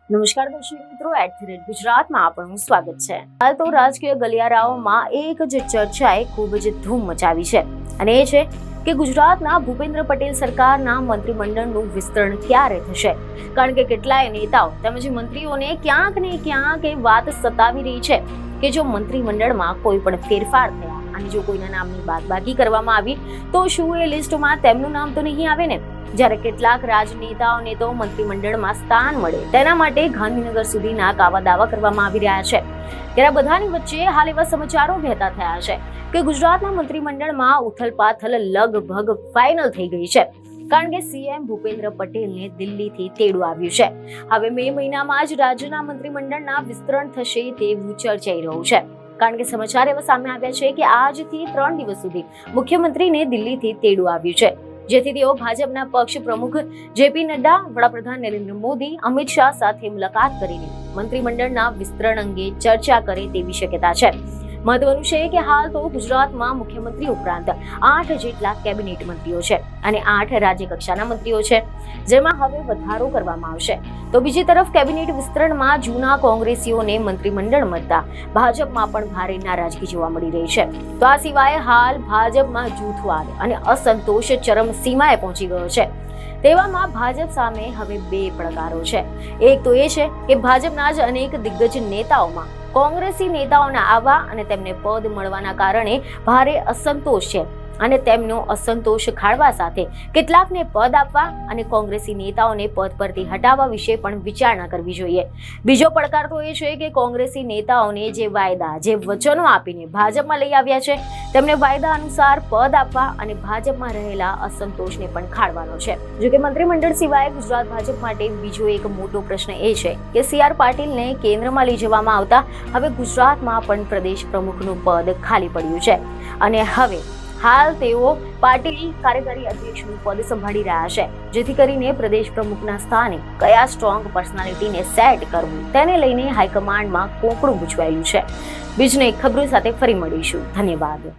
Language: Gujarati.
નમસ્કાર દર્શક મિત્રો, @ગુજરાતમાં આપનું સ્વાગત છે। હાલ તો રાજકીય ગલિયારાઓમાં એક જ ચર્ચાએ ખૂબ જ ધૂમ મચાવી છે અને એ છે કે ગુજરાતના ભૂપેન્દ્ર પટેલ સરકારના મંત્રીમંડળનું વિસ્તરણ ક્યારે થશે। કારણ કે કેટલાય નેતાઓ તેમજ મંત્રીઓને ક્યાંક ને ક્યાંક એ વાત સતાવી રહી છે કે જો મંત્રીમંડળમાં કોઈ પણ ફેરફાર થયા અને જો કોઈના નામની બાદબાકી કરવામાં આવી તો શું એ લિસ્ટમાં તેમનું નામ તો નહીં આવે ને। જ્યારે કેટલાક રાજનેતાઓને તો મંત્રીમંડળમાં સ્થાન મળે તેના માટે ગાંધીનગર સુધીના કાવા દાવા કરવામાં આવી રહ્યા છે। ત્યારે બધાની વચ્ચે હાલ એવા સમાચારો વહેતા થયા છે કે ગુજરાતના મંત્રીમંડળમાં ઉથલપાથલ લગભગ ફાઇનલ થઈ ગઈ છે, કારણ કે સીએમ ભૂપેન્દ્ર પટેલને દિલ્હીથી તેડું આવ્યું છે। હવે મે મહિનામાં જ રાજ્યના મંત્રીમંડળના વિસ્તરણ થશે તેવું ચર્ચાઈ રહ્યું છે, કારણ કે સમાચાર એવા સામે આવ્યા છે કે આજથી 3 દિવસ સુધી મુખ્યમંત્રીને દિલ્હીથી તેડું આવ્યું છે, જેથી તેઓ ભાજપના પક્ષ પ્રમુખ જેપી નડ્ડા, વડાપ્રધાન નરેન્દ્ર મોદી, અમિત શાહ સાથે મુલાકાત કરીને મંત્રીમંડળના વિસ્તરણ અંગે ચર્ચા કરે તેવી શક્યતા છે। મહત્વનું છે કે હાલ તો ગુજરાતમાં મુખ્યમંત્રી ઉપરાંત 8 જેટલા કેબિનેટ મંત્રીઓ છે અને 8 રાજ્ય કક્ષાના મંત્રીઓ છે, જેમાં હવે વધારો કરવામાં આવશે। તો બીજી તરફ કેબિનેટ વિસ્તરણમાં જૂના કોંગ્રેસીઓને મંત્રીમંડળ મળતા ભાજપમાં પણ ભારે નારાજગી જોવા મળી રહી છે। તો આ સિવાય હાલ ભાજપમાં જૂથવાદ અને અસંતોષ ચરમ સીમાએ પહોંચી ગયો છે। તેવામાં ભાજપ સામે હવે 2 પડકારો છે। એક તો એ છે કે ભાજપના જ અનેક દિગ્ગજ નેતાઓમાં કોંગ્રેસી નેતાઓના આવવા અને તેમને પદ મળવાના કારણે ભારે અસંતોષ છે અને તેમનો અસંતોષ ખાળવા સાથે કેટલાકને પદ આપવા અને કોંગ્રેસી નેતાઓને પદ પરથી હટાવવા વિશે પણ વિચારણા કરવી જોઈએ। બીજો પડકાર તો એ છે કે કોંગ્રેસી નેતાઓને જે વાયદા, જે વચનો આપીને ભાજપમાં લઈ આવ્યા છે તેમને વાયદા અનુસાર પદ આપવા અને ભાજપમાં રહેલા અસંતોષને પણ ખાળવાનો છે। જો કે મંત્રીમંડળ સિવાય ગુજરાત ભાજપ માટે બીજો એક મોટો પ્રશ્ન એ છે કે CR પાટીલને કેન્દ્રમાં લઈ જવામાં આવતા હવે ગુજરાતમાં પણ પ્રદેશ પ્રમુખનું પદ ખાલી પડ્યું છે અને હવે હાલ તેઓ પાટીલ કાર્યકારી અધ્યક્ષનું પદ સંભાળી રહ્યા છે, જેથી કરીને પ્રદેશ પ્રમુખના સ્થાને કયા સ્ટ્રોંગ પર્સનાલિટીને સેટ કરવું તેને લઈને હાઈકમાન્ડમાં કોકડું ગૂંચવાયેલું છે। બીજને ખબરો સાથે ફરી મળીશું। ધન્યવાદ।